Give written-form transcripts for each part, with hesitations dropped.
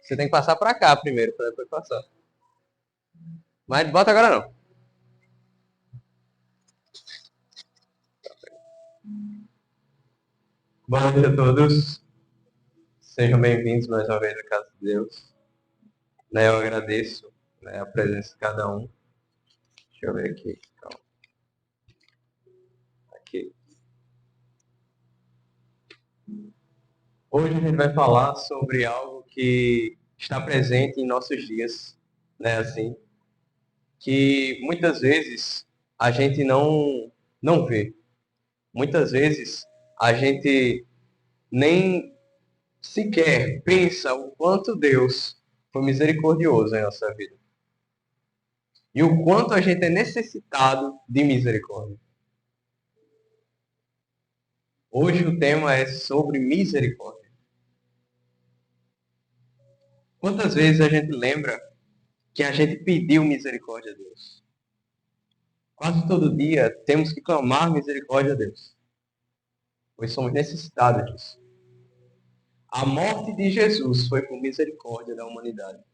Você tem que passar pra cá primeiro, pra depois passar. Mas bota agora não. Boa noite a todos. Sejam bem-vindos mais uma vez à Casa de Deus. Eu agradeço, a presença de cada um. Deixa eu ver aqui. Então, aqui. Hoje a gente vai falar sobre algo que está presente em nossos dias, assim, que muitas vezes a gente não vê. Muitas vezes a gente nem sequer pensa o quanto Deus foi misericordioso em nossa vida. E o quanto a gente é necessitado de misericórdia. Hoje o tema é sobre misericórdia. Quantas vezes a gente lembra que a gente pediu misericórdia a Deus? Quase todo dia temos que clamar misericórdia a Deus, pois somos necessitados disso. A morte de Jesus foi por misericórdia da humanidade.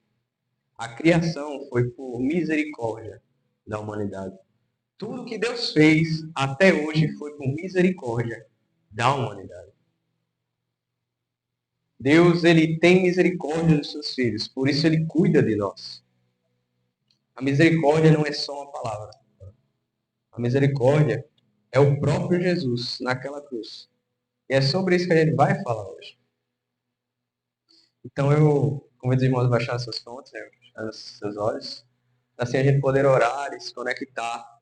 A criação foi por misericórdia da humanidade. Tudo que Deus fez até hoje foi por misericórdia da humanidade. Deus, ele tem misericórdia dos seus filhos, por isso ele cuida de nós. A misericórdia não é só uma palavra. A misericórdia é o próprio Jesus naquela cruz. E é sobre isso que a gente vai falar hoje. Então eu convido os irmãos a baixar suas fontes, fechar seus olhos, assim a gente poder orar e se conectar,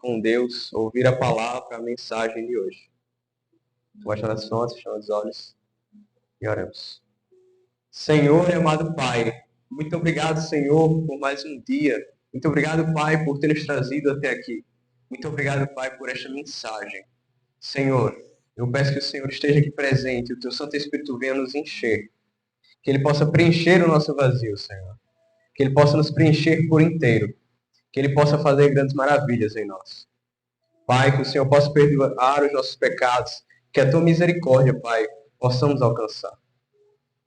com Deus, ouvir a palavra, a mensagem de hoje. Baixar as fontes, fechar os olhos e oremos. Senhor e amado Pai, muito obrigado, Senhor, por mais um dia. Muito obrigado, Pai, por ter nos trazido até aqui. Muito obrigado, Pai, por esta mensagem. Senhor, eu peço que o Senhor esteja aqui presente, o Teu Santo Espírito venha nos encher. Que Ele possa preencher o nosso vazio, Senhor. Que Ele possa nos preencher por inteiro. Que Ele possa fazer grandes maravilhas em nós. Pai, que o Senhor possa perdoar os nossos pecados. Que a Tua misericórdia, Pai, possamos alcançar.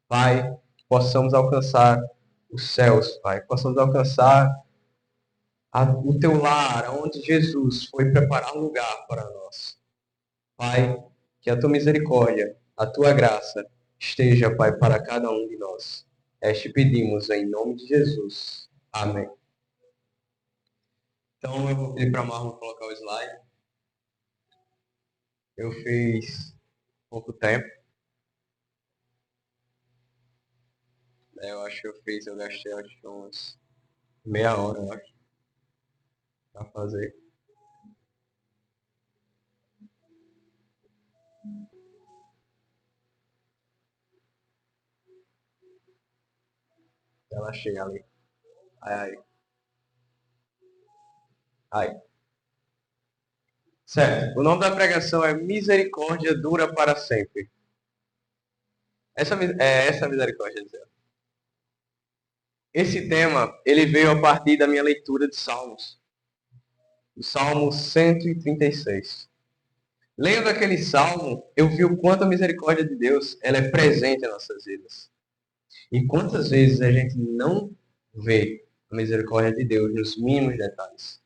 Pai, possamos alcançar os céus, Pai. Possamos alcançar o Teu lar, onde Jesus foi preparar um lugar para nós. Pai, que a Tua misericórdia, a Tua graça esteja, Pai, para cada um de nós. Te pedimos em nome de Jesus. Amém. Então eu vou pedir para a Marlon colocar o slide. Eu fiz pouco tempo. Eu acho que eu gastei uns meia hora, eu acho, para fazer. Ela chega ali. Ai, ai. Ai. Certo. O nome da pregação é Misericórdia Dura para Sempre. Essa misericórdia, Deus. Esse tema, ele veio a partir da minha leitura de Salmos. O Salmo 136. Lendo aquele salmo, eu vi o quanto a misericórdia de Deus ela é presente em nossas vidas. E quantas vezes a gente não vê a misericórdia de Deus nos mínimos detalhes.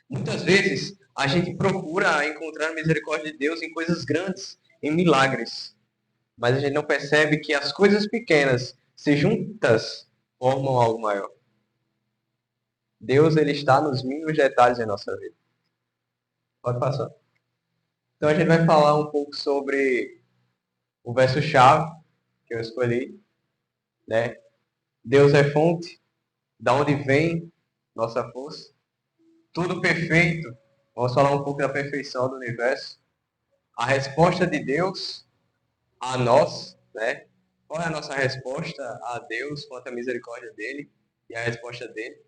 Muitas vezes a gente procura encontrar a misericórdia de Deus em coisas grandes, em milagres. Mas a gente não percebe que as coisas pequenas, se juntas, formam algo maior. Deus ele está nos mínimos detalhes em nossa vida. Pode passar. Então a gente vai falar um pouco sobre o verso-chave que eu escolhi, né? Deus é fonte, da onde vem nossa força. Tudo perfeito. Vamos falar um pouco da perfeição do universo. A resposta de Deus a nós, né? Qual é a nossa resposta a Deus quanto à misericórdia dele e a resposta dele?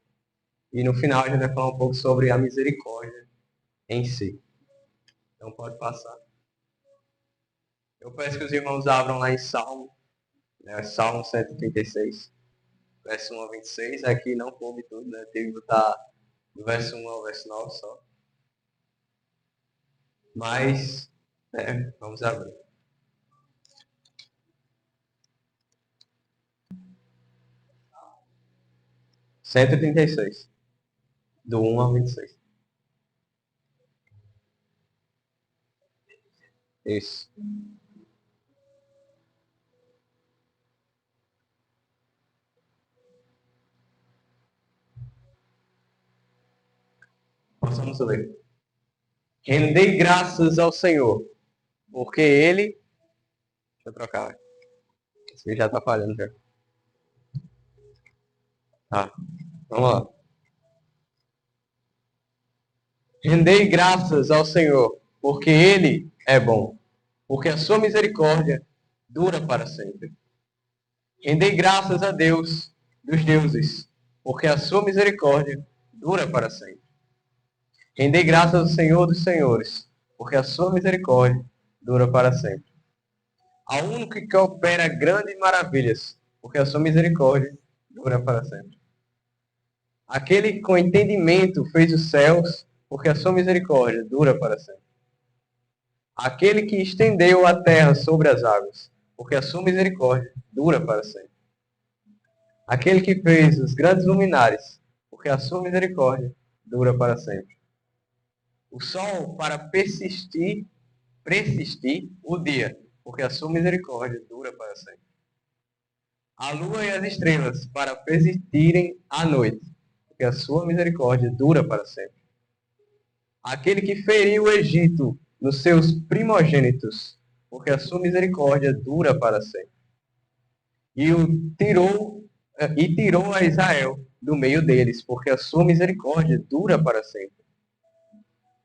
E no final a gente vai falar um pouco sobre a misericórdia em si. Então pode passar. Eu peço que os irmãos abram lá em Salmo, Salmo 136, verso 1 a 26. Aqui não coube tudo, né? Teve que botar do verso 1 ao verso 9 só. Mas, vamos abrir. 136. Do 1 ao 26. Isso. Vamos ler. Rendei graças ao Senhor, porque Ele... Deixa eu trocar. Esse já tá falhando já. Tá, vamos lá. Rendei graças ao Senhor, porque Ele é bom, porque a sua misericórdia dura para sempre. Rendei graças a Deus dos deuses, porque a sua misericórdia dura para sempre. Rendei graças ao Senhor dos senhores, porque a sua misericórdia dura para sempre. Ao único que opera grandes maravilhas, porque a sua misericórdia dura para sempre. Aquele que com entendimento fez os céus, porque a sua misericórdia dura para sempre. Aquele que estendeu a terra sobre as águas, porque a sua misericórdia dura para sempre. Aquele que fez os grandes luminares, porque a sua misericórdia dura para sempre. O sol para persistir o dia, porque a sua misericórdia dura para sempre. A lua e as estrelas para persistirem a noite, porque a sua misericórdia dura para sempre. Aquele que feriu o Egito nos seus primogênitos, porque a sua misericórdia dura para sempre. E tirou a Israel do meio deles, porque a sua misericórdia dura para sempre.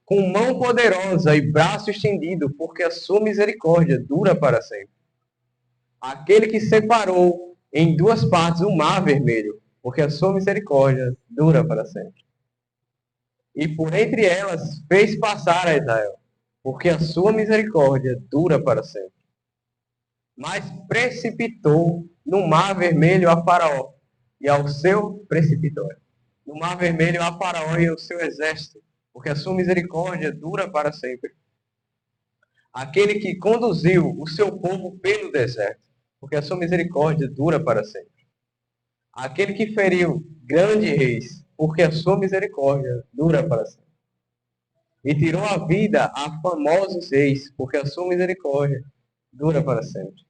Com mão poderosa e braço estendido, porque a sua misericórdia dura para sempre. Aquele que separou em duas partes o mar vermelho, porque a sua misericórdia dura para sempre. E por entre elas fez passar a Israel, porque a sua misericórdia dura para sempre. Mas precipitou no mar vermelho a Faraó e ao seu precipitório. No mar vermelho a Faraó e ao seu exército, porque a sua misericórdia dura para sempre. Aquele que conduziu o seu povo pelo deserto, porque a sua misericórdia dura para sempre. Aquele que feriu grandes reis, porque a sua misericórdia dura para sempre. E tirou a vida a famosos reis, porque a sua misericórdia dura para sempre.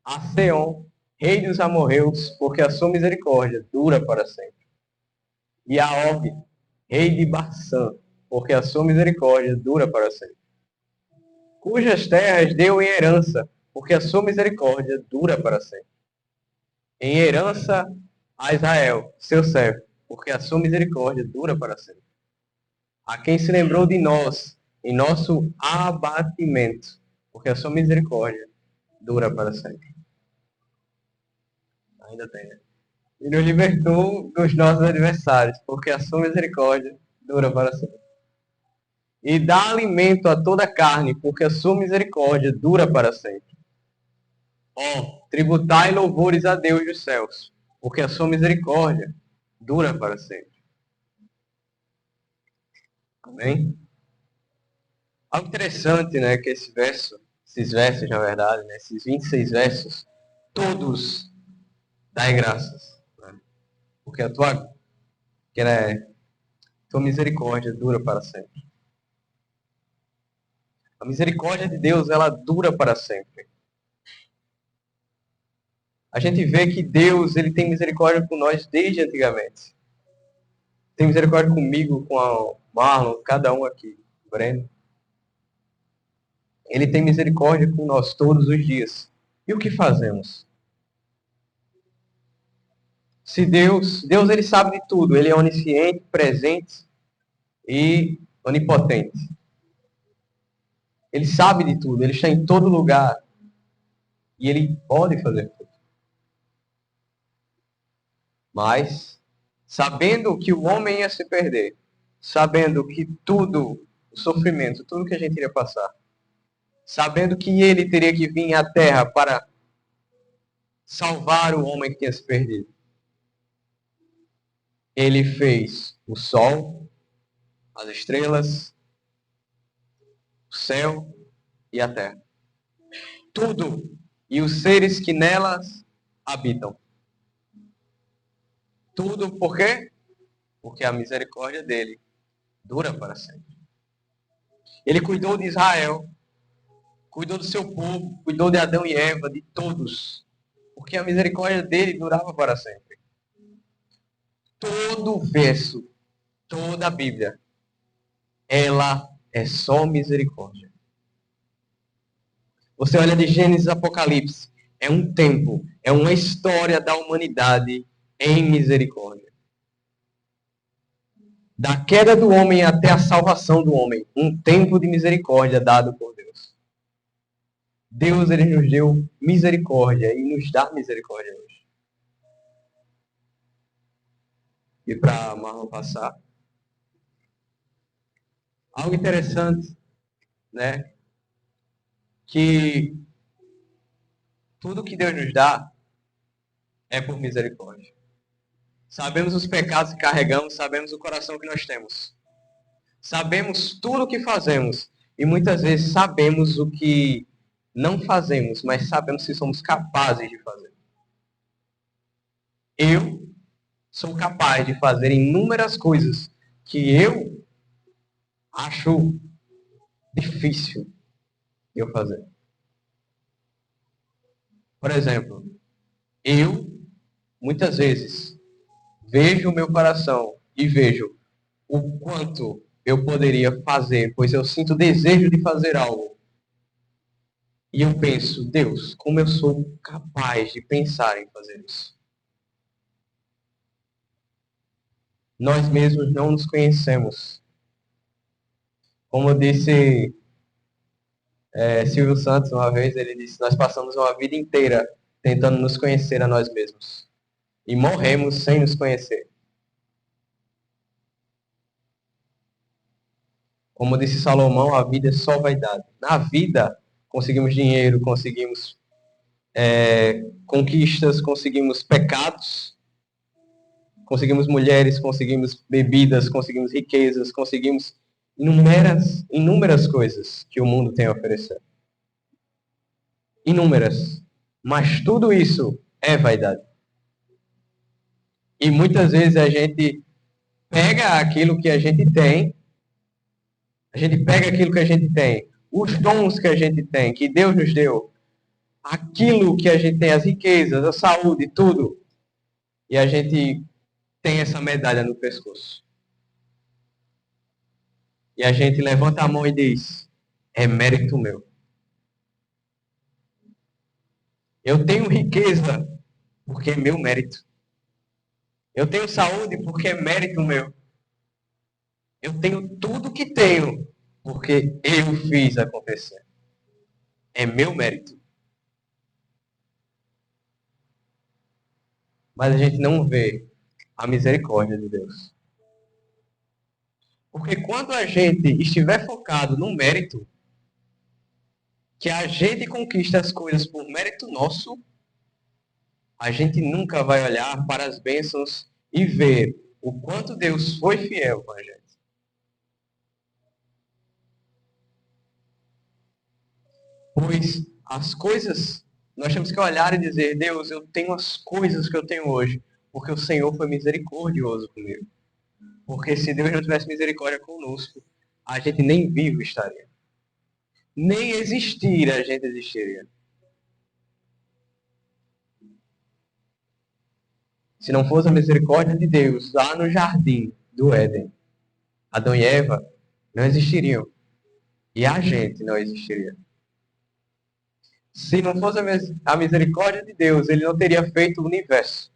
A Seom, rei dos amorreus, porque a sua misericórdia dura para sempre. E a Og, rei de Bassã, porque a sua misericórdia dura para sempre. Cujas terras deu em herança, porque a sua misericórdia dura para sempre. Em herança a Israel, seu servo, porque a sua misericórdia dura para sempre. A quem se lembrou de nós em nosso abatimento, porque a sua misericórdia dura para sempre. Ainda tem, né? E nos libertou dos nossos adversários, porque a sua misericórdia dura para sempre. E dá alimento a toda a carne, porque a sua misericórdia dura para sempre. Ó, tributai louvores a Deus dos céus, porque a sua misericórdia dura para sempre. Amém? Algo interessante, né, que esses versos, na verdade, né, esses 26 versos, todos dai graças. Né? Porque tua misericórdia dura para sempre. A misericórdia de Deus, ela dura para sempre. A gente vê que Deus, ele tem misericórdia com nós desde antigamente. Tem misericórdia comigo, com a Marlon, cada um aqui, Breno. Ele tem misericórdia com nós todos os dias. E o que fazemos? Se Deus ele sabe de tudo, ele é onisciente, presente e onipotente. Ele sabe de tudo, ele está em todo lugar e ele pode fazer tudo. Mas, sabendo que o homem ia se perder, sabendo que tudo, o sofrimento, tudo que a gente iria passar, sabendo que ele teria que vir à terra para salvar o homem que tinha se perdido, ele fez o sol, as estrelas, o céu e a terra. Tudo e os seres que nelas habitam. Tudo por quê? Porque a misericórdia dele dura para sempre. Ele cuidou de Israel, cuidou do seu povo, cuidou de Adão e Eva, de todos. Porque a misericórdia dele durava para sempre. Todo verso, toda a Bíblia, ela é só misericórdia. Você olha de Gênesis a Apocalipse, é um tempo, é uma história da humanidade em misericórdia. Da queda do homem até a salvação do homem, um tempo de misericórdia dado por Deus. Deus, ele nos deu misericórdia e nos dá misericórdia hoje. E para Marlon passar, algo interessante, né? Que tudo que Deus nos dá é por misericórdia. Sabemos os pecados que carregamos, sabemos o coração que nós temos. Sabemos tudo o que fazemos e muitas vezes sabemos o que não fazemos, mas sabemos se somos capazes de fazer. Eu sou capaz de fazer inúmeras coisas que eu acho difícil eu fazer. Por exemplo, eu muitas vezes vejo o meu coração e vejo o quanto eu poderia fazer, pois eu sinto desejo de fazer algo. E eu penso, Deus, como eu sou capaz de pensar em fazer isso? Nós mesmos não nos conhecemos. Como disse Silvio Santos uma vez, ele disse, nós passamos uma vida inteira tentando nos conhecer a nós mesmos. E morremos sem nos conhecer. Como disse Salomão, a vida é só vaidade. Na vida, conseguimos dinheiro, conseguimos conquistas, conseguimos pecados, conseguimos mulheres, conseguimos bebidas, conseguimos riquezas, conseguimos inúmeras coisas que o mundo tem a oferecer. Inúmeras. Mas tudo isso é vaidade. E muitas vezes a gente pega aquilo que a gente tem, os dons que a gente tem, que Deus nos deu, aquilo que a gente tem, as riquezas, a saúde, tudo, e a gente tem essa medalha no pescoço. E a gente levanta a mão e diz, é mérito meu. Eu tenho riqueza porque é meu mérito. Eu tenho saúde porque é mérito meu. Eu tenho tudo que tenho porque eu fiz acontecer. É meu mérito. Mas a gente não vê a misericórdia de Deus. Porque quando a gente estiver focado no mérito, que a gente conquista as coisas por mérito nosso, a gente nunca vai olhar para as bênçãos e ver o quanto Deus foi fiel com a gente. Pois as coisas, nós temos que olhar e dizer, Deus, eu tenho as coisas que eu tenho hoje, porque o Senhor foi misericordioso comigo. Porque se Deus não tivesse misericórdia conosco, a gente nem vivo estaria. Nem existir a gente existiria. Se não fosse a misericórdia de Deus lá no jardim do Éden, Adão e Eva não existiriam. E a gente não existiria. Se não fosse a misericórdia de Deus, ele não teria feito o universo.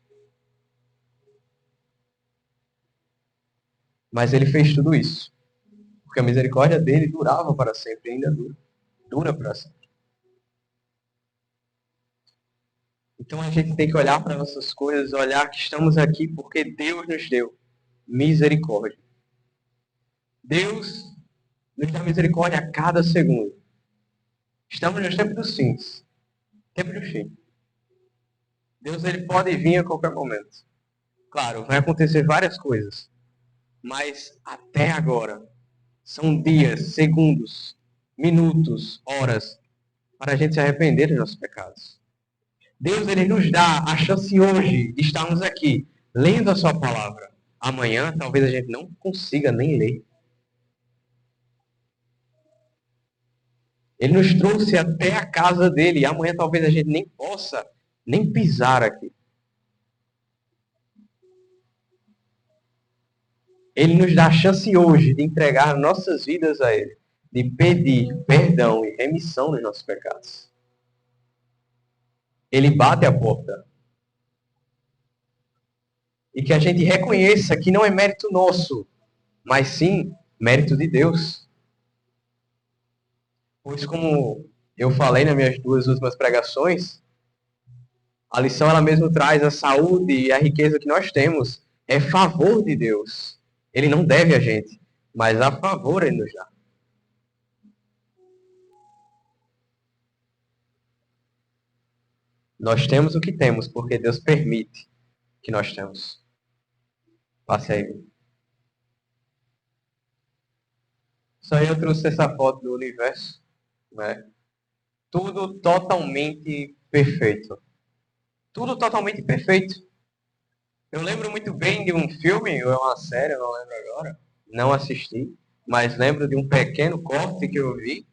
Mas ele fez tudo isso. Porque a misericórdia dele durava para sempre, ainda dura. Dura para sempre. Então a gente tem que olhar para nossas coisas, olhar que estamos aqui porque Deus nos deu misericórdia. Deus nos dá misericórdia a cada segundo. Estamos nos tempos dos fins. Tempo de fim. Deus ele pode vir a qualquer momento. Claro, vai acontecer várias coisas. Mas até agora, são dias, segundos, minutos, horas, para a gente se arrepender dos nossos pecados. Deus ele nos dá a chance hoje de estarmos aqui, lendo a sua palavra. Amanhã, talvez a gente não consiga nem ler. Ele nos trouxe até a casa dele. E amanhã talvez a gente nem possa nem pisar aqui. Ele nos dá a chance hoje de entregar nossas vidas a Ele. De pedir perdão e remissão dos nossos pecados. Ele bate a porta. E que a gente reconheça que não é mérito nosso, mas sim mérito de Deus. Pois como eu falei nas minhas duas últimas pregações, a lição ela mesmo traz a saúde e a riqueza que nós temos. É favor de Deus. Ele não deve a gente, mas a favor ele nos dá. Nós temos o que temos porque Deus permite que nós temos. Passe aí. Isso aí eu trouxe essa foto do universo, né? Tudo totalmente perfeito. Tudo totalmente perfeito. Eu lembro muito bem de um filme, ou é uma série, eu não lembro agora. Não assisti, mas lembro de um pequeno corte que eu vi,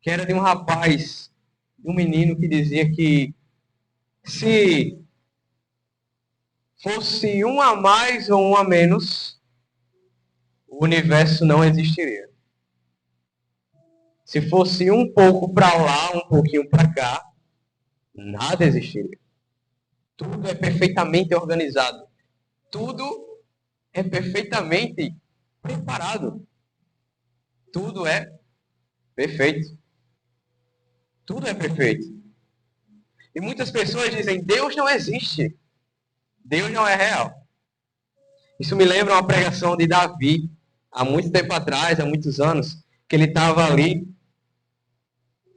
que era de um rapaz, de um menino que dizia que se fosse um a mais ou um a menos, o universo não existiria. Se fosse um pouco para lá, um pouquinho para cá, nada existiria. Tudo é perfeitamente organizado. Tudo é perfeitamente preparado. Tudo é perfeito. Tudo é perfeito. E muitas pessoas dizem, Deus não existe. Deus não é real. Isso me lembra uma pregação de Davi, há muito tempo atrás, há muitos anos, que ele estava ali,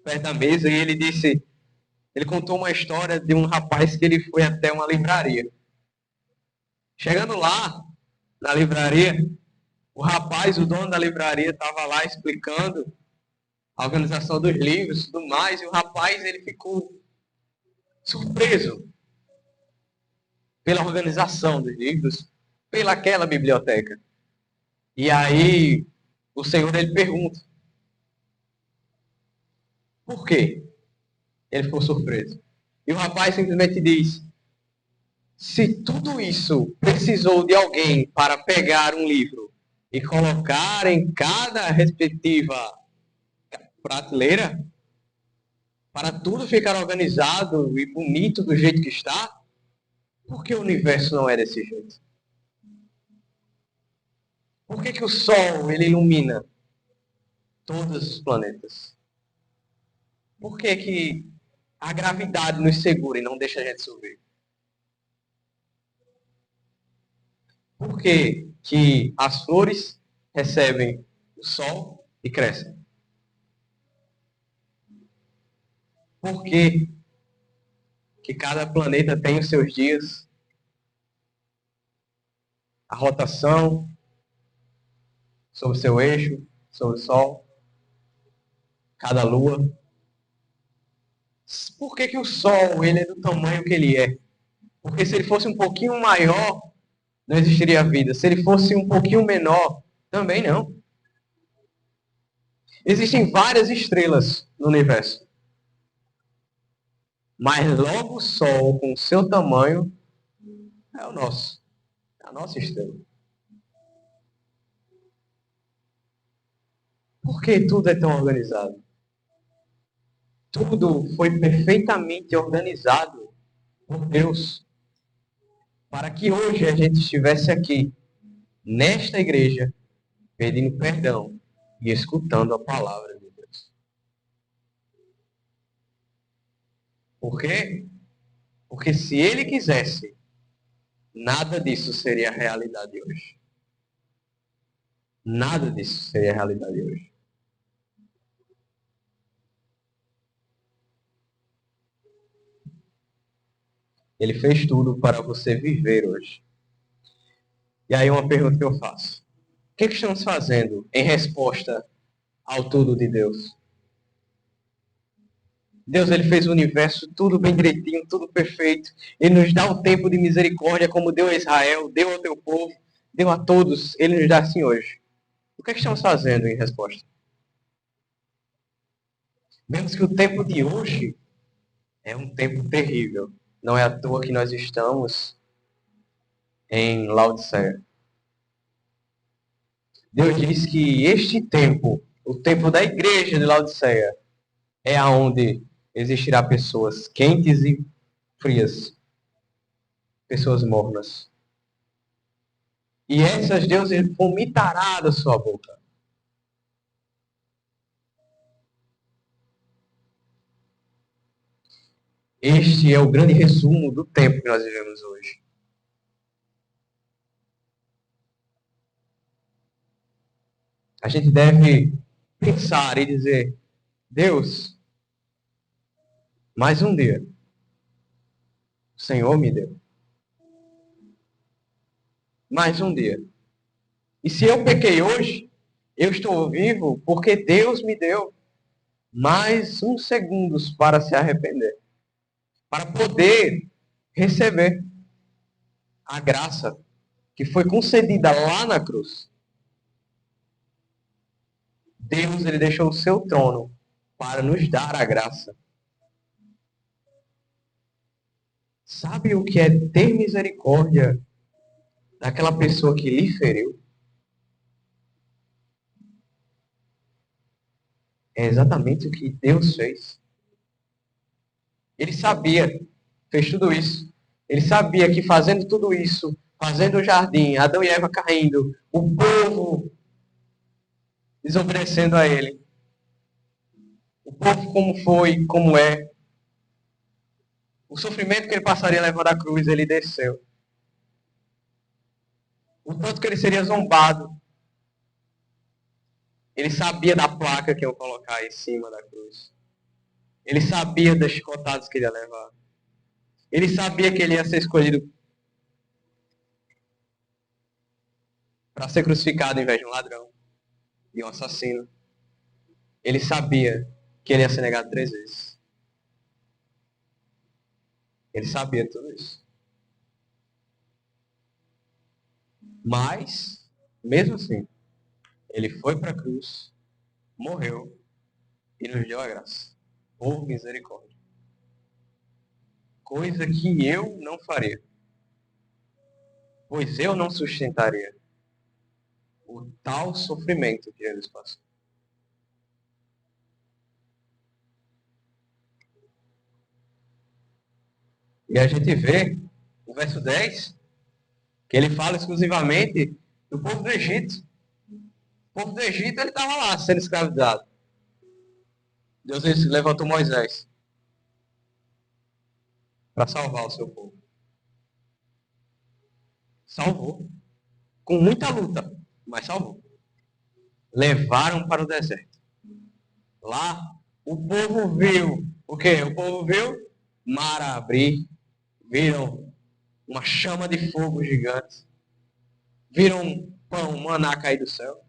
perto da mesa, e ele disse, ele contou uma história de um rapaz que ele foi até uma livraria. Chegando lá, na livraria, o rapaz, o dono da livraria, estava lá explicando a organização dos livros e tudo mais, e o rapaz, ele ficou surpreso pela organização dos livros, pelaquela biblioteca. E aí, o Senhor, ele pergunta, por quê? Ele ficou surpreso. E o rapaz simplesmente diz, se tudo isso precisou de alguém para pegar um livro e colocar em cada respectiva prateleira, para tudo ficar organizado e bonito do jeito que está, por que o universo não é desse jeito? Por que o Sol ele ilumina todos os planetas? Por que a gravidade nos segura e não deixa a gente subir? Por que as flores recebem o sol e crescem? Por que cada planeta tem os seus dias? A rotação sobre o seu eixo, sobre o sol, cada lua. Por que o sol ele é do tamanho que ele é? Porque se ele fosse um pouquinho maior, não existiria vida. Se ele fosse um pouquinho menor, também não. Existem várias estrelas no universo. Mas logo o Sol, com o seu tamanho, é o nosso. É a nossa estrela. Por que tudo é tão organizado? Tudo foi perfeitamente organizado por Deus. Para que hoje a gente estivesse aqui, nesta igreja, pedindo perdão e escutando a palavra de Deus. Por quê? Porque se ele quisesse, nada disso seria realidade hoje. Nada disso seria realidade hoje. Ele fez tudo para você viver hoje. E aí uma pergunta que eu faço. O que estamos fazendo em resposta ao tudo de Deus? Deus, ele fez o universo tudo bem direitinho, tudo perfeito. Ele nos dá o tempo de misericórdia como deu a Israel, deu ao teu povo, deu a todos. Ele nos dá assim hoje. O que é que estamos fazendo em resposta? Vemos que o tempo de hoje é um tempo terrível. Não é à toa que nós estamos em Laodiceia. Deus diz que este tempo, o tempo da igreja de Laodiceia, é aonde existirá pessoas quentes e frias, pessoas mornas. E essas Deus vomitará da sua boca. Este é o grande resumo do tempo que nós vivemos hoje. A gente deve pensar e dizer: Deus, mais um dia, o Senhor me deu. Mais um dia. E se eu pequei hoje, eu estou vivo porque Deus me deu mais uns segundos para se arrepender, para poder receber a graça que foi concedida lá na cruz. Deus, ele deixou o seu trono para nos dar a graça. Sabe o que é ter misericórdia daquela pessoa que lhe feriu? É exatamente o que Deus fez. Ele sabia, fez tudo isso. Ele sabia que fazendo tudo isso, fazendo o jardim, Adão e Eva caindo, o povo desobedecendo a ele, o povo como foi, como é, o sofrimento que ele passaria levando a cruz, ele desceu. O tanto que ele seria zombado, ele sabia da placa que iam colocar em cima da cruz. Ele sabia das chicotadas que ele ia levar. Ele sabia que ele ia ser escolhido para ser crucificado em vez de um ladrão e um assassino. Ele sabia que ele ia ser negado 3 vezes. Ele sabia tudo isso. Mas, mesmo assim, ele foi para a cruz, morreu e nos deu a graça. Por misericórdia. Coisa que eu não faria. Pois eu não sustentaria o tal sofrimento que Jesus passou. E a gente vê o verso 10, que ele fala exclusivamente do povo do Egito. O povo do Egito, ele estava lá sendo escravizado. Deus levantou Moisés para salvar o seu povo. Salvou. Com muita luta, mas salvou. Levaram para o deserto. Lá, o povo viu o quê? O povo viu mar abrir, viram uma chama de fogo gigante, viram pão, maná cair do céu,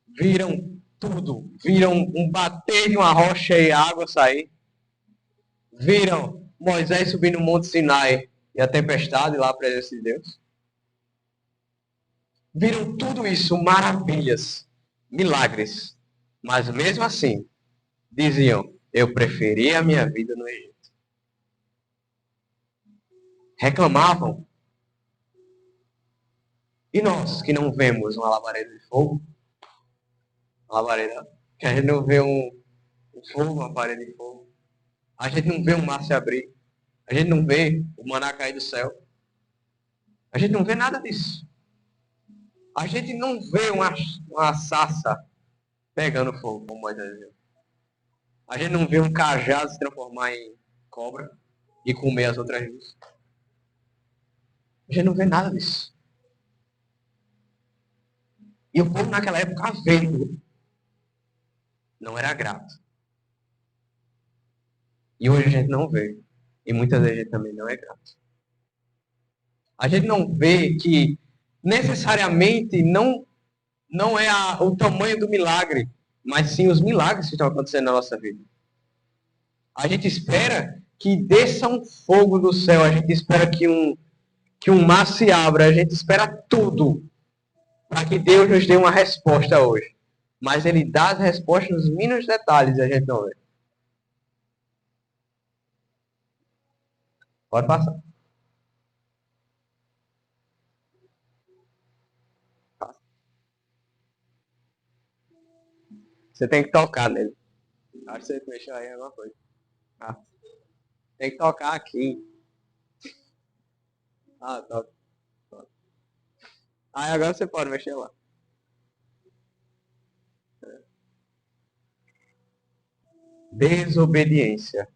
viram tudo, viram um bater de uma rocha e água sair, viram Moisés subir no Monte Sinai e a tempestade lá, a presença de Deus. Viram tudo isso, maravilhas, milagres. Mas mesmo assim, diziam, eu preferia a minha vida no Egito. Reclamavam. E nós que não vemos uma labareda de fogo, uma labareda, que a gente não vê um fogo, uma parede de fogo, a gente não vê um mar se abrir, a gente não vê o maná cair do céu, a gente não vê nada disso. A gente não vê uma sarça pegando fogo, como Moisés viu. A gente não vê um cajado se transformar em cobra e comer as outras duas. A gente não vê nada disso. E o povo naquela época vendo não era grato. E hoje a gente não vê. E muitas vezes a gente também não é grato. A gente não vê que necessariamente não é o tamanho do milagre. mas sim os milagres que estão acontecendo na nossa vida. A gente espera que desça um fogo do céu, a gente espera que um mar se abra, a gente espera tudo para que Deus nos dê uma resposta hoje. Mas Ele dá as respostas nos mínimos detalhes e a gente não vê. Pode passar. Você tem que tocar nele. Acho que você mexeu aí em alguma coisa. Ah, tem que tocar aqui. Ah, top. Aí agora você pode mexer lá. Desobediência.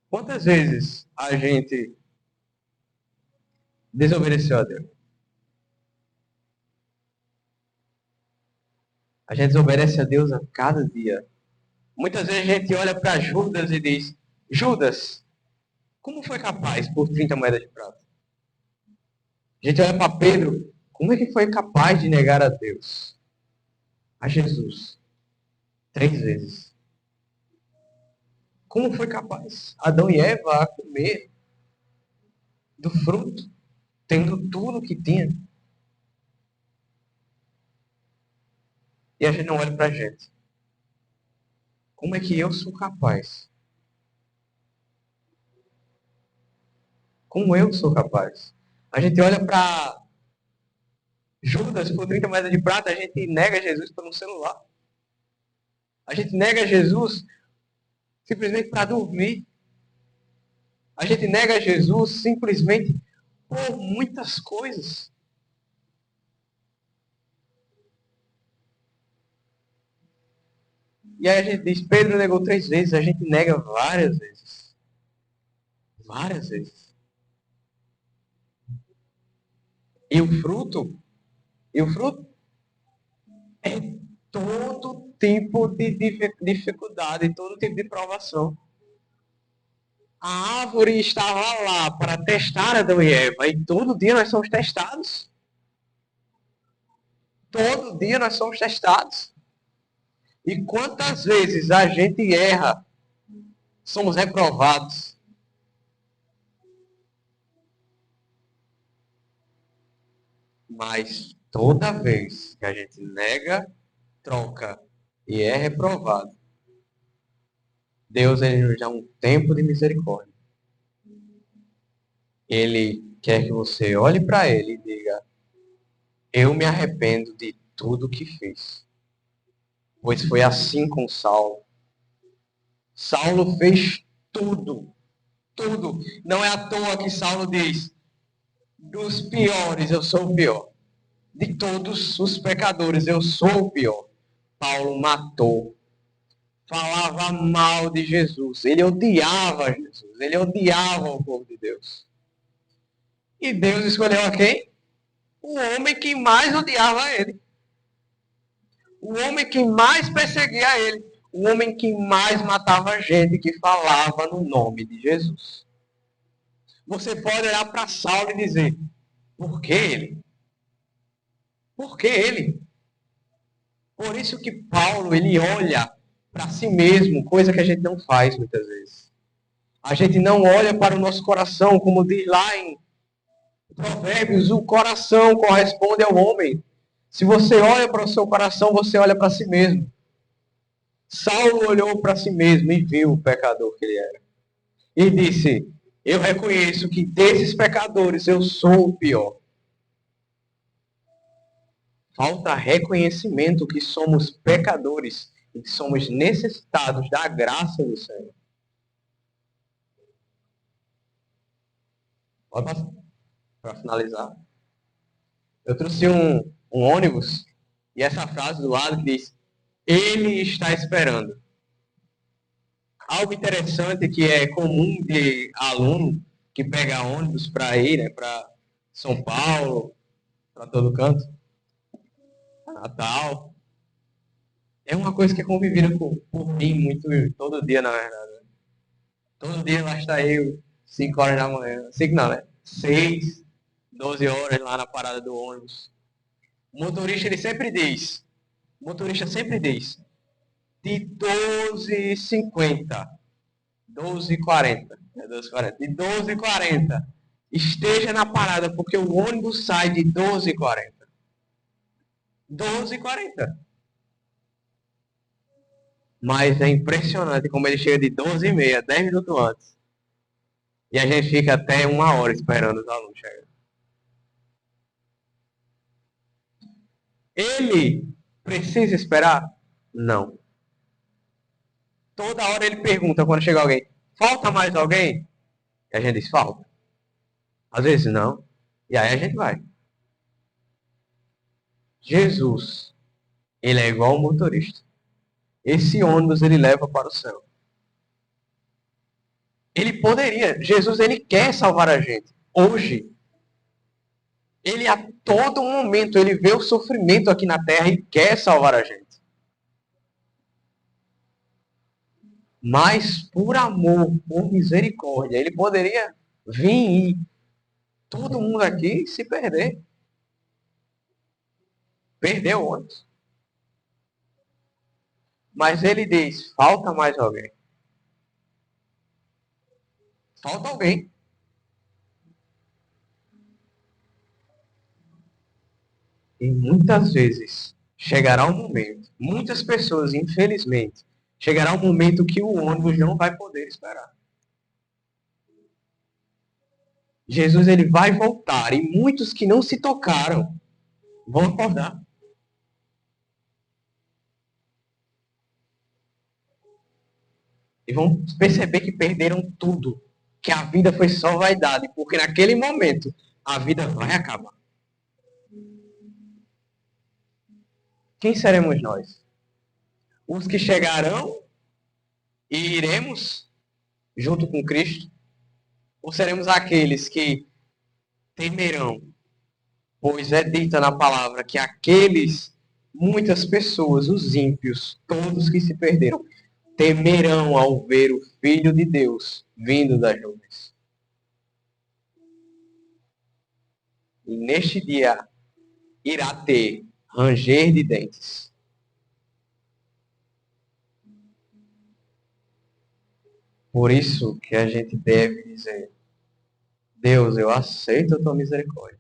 Quantas vezes a gente desobedeceu a Deus? A gente desobedece a Deus a cada dia. Muitas vezes a gente olha para Judas e diz: Judas, como foi capaz por 30 moedas de prata? A gente olha para Pedro: como é que foi capaz de negar a Deus? A Jesus? 3 vezes. Como foi capaz Adão e Eva a comer do fruto, tendo tudo o que tinha? E a gente não olha para a gente. Como é que eu sou capaz? Como eu sou capaz? A gente olha para Judas por 30 moedas de prata, a gente nega Jesus por um celular. A gente nega Jesus simplesmente para dormir. A gente nega Jesus simplesmente por muitas coisas. E aí a gente diz, Pedro negou 3 vezes, a gente nega várias vezes. Várias vezes. E o fruto? E o fruto é todo tipo de dificuldade, todo tipo de provação. A árvore estava lá para testar Adão e Eva, e todo dia nós somos testados. Todo dia nós somos testados. E quantas vezes a gente erra, somos reprovados. Mas toda vez que a gente nega, troca e é reprovado, Deus ele nos dá um tempo de misericórdia. Ele quer que você olhe para ele e diga: eu me arrependo de tudo que fiz. Pois foi assim com Saulo. Saulo fez tudo, tudo. Não é à toa que Saulo diz: dos piores eu sou o pior. De todos os pecadores eu sou o pior. Paulo matou, falava mal de Jesus. Ele odiava Jesus. Ele odiava o povo de Deus. E Deus escolheu a quem? O homem que mais odiava ele. O homem que mais perseguia ele. O homem que mais matava gente que falava no nome de Jesus. Você pode olhar para Saulo e dizer: por que ele? Por que ele? Por isso que Paulo, ele olha para si mesmo, coisa que a gente não faz muitas vezes. A gente não olha para o nosso coração, como diz lá em Provérbios, o coração corresponde ao homem. Se você olha para o seu coração, você olha para si mesmo. Saulo olhou para si mesmo e viu o pecador que ele era. E disse: eu reconheço que desses pecadores eu sou o pior. Falta reconhecimento que somos pecadores e que somos necessitados da graça do Senhor. Pode passar para finalizar. Eu trouxe um ônibus e essa frase do lado que diz: ele está esperando. Algo interessante que é comum de aluno que pega ônibus para ir, né, para São Paulo, para todo canto, Natal. É uma coisa que é convivida por mim muito, todo dia, na verdade. Todo dia lá está eu, 5 horas da manhã. 5 não, né? 6, 12 horas lá na parada do ônibus. O motorista, ele sempre diz: O motorista sempre diz, de 12h50, 12h40, de 12h40, esteja na parada, porque o ônibus sai de 12h40. 12h40. Mas é impressionante como ele chega de 12h30, 10 minutos antes. E a gente fica até 1 hora esperando os alunos chegarem. Ele precisa esperar? Não. Toda hora ele pergunta quando chega alguém, falta mais alguém? E a gente diz, falta. Às vezes não. E aí a gente vai. Jesus, ele é igual ao motorista. Esse ônibus ele leva para o céu. Ele poderia, Jesus ele quer salvar a gente. Hoje, ele a todo momento, ele vê o sofrimento aqui na terra e quer salvar a gente. Mas por amor, por misericórdia, ele poderia vir e todo mundo aqui se perder. Perder o ônibus. Mas ele diz, falta mais alguém. Falta alguém. E muitas vezes chegará um momento, muitas pessoas, infelizmente, chegará um momento que o ônibus não vai poder esperar. Jesus ele vai voltar e muitos que não se tocaram vão acordar. E vão perceber que perderam tudo, que a vida foi só vaidade, porque naquele momento a vida vai acabar. Quem seremos nós? Os que chegarão e iremos junto com Cristo? Ou seremos aqueles que temerão? Pois é dita na palavra que aqueles, muitas pessoas, os ímpios, todos que se perderam, temerão ao ver o Filho de Deus vindo das nuvens. E neste dia irá ter ranger de dentes. Por isso que a gente deve dizer, Deus, eu aceito a tua misericórdia.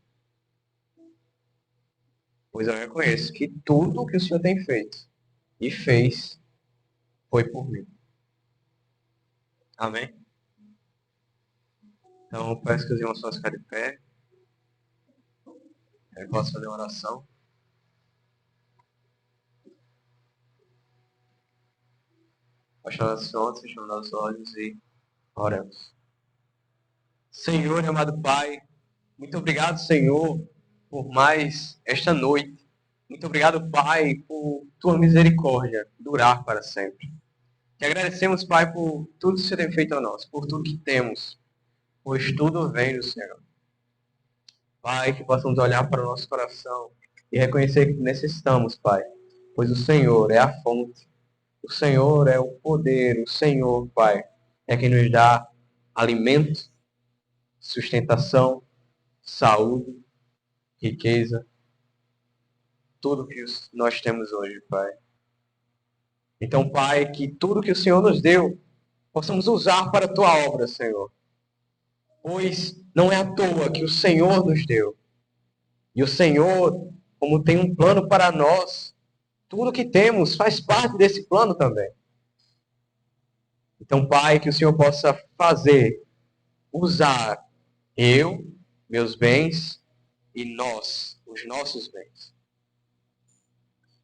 Pois eu reconheço que tudo o que o Senhor tem feito e fez foi por mim. Amém? Então, eu peço que os irmãos possam ficar de pé. Eu posso fazer uma oração. Baixando as frontes, fechando os olhos e oremos. Senhor, amado Pai, muito obrigado, Senhor, por mais esta noite. Muito obrigado, Pai, por tua misericórdia durar para sempre. Te agradecemos, Pai, por tudo que você tem feito a nós, por tudo que temos, pois tudo vem do Senhor. Pai, que possamos olhar para o nosso coração e reconhecer que necessitamos, Pai, pois o Senhor é a fonte, o Senhor é o poder, o Senhor, Pai, é quem nos dá alimento, sustentação, saúde, riqueza, tudo que nós temos hoje, Pai. Então, Pai, que tudo que o Senhor nos deu, possamos usar para a tua obra, Senhor. Pois não é à toa que o Senhor nos deu. E o Senhor, como tem um plano para nós, tudo que temos faz parte desse plano também. Então, Pai, que o Senhor possa fazer, usar eu, meus bens e nós, os nossos bens.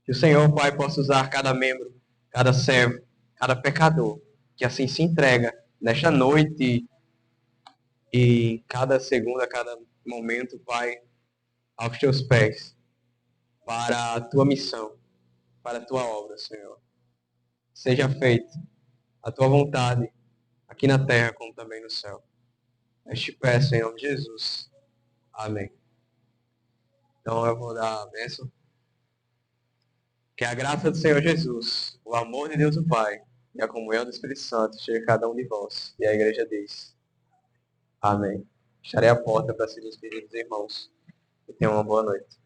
Que o Senhor, Pai, possa usar cada membro, cada servo, cada pecador, que assim se entrega nesta noite e cada segundo, a cada momento, Pai, aos teus pés, para a tua missão, para a tua obra, Senhor. Seja feita a tua vontade, aqui na terra como também no céu. Eu te peço em nome de Jesus. Amém. Então eu vou dar a bênção. Que a graça do Senhor Jesus, o amor de Deus o Pai e a comunhão do Espírito Santo esteja cada um de vós. E a igreja diz, amém. Estarei à porta para se despedir dos irmãos. E tenham uma boa noite.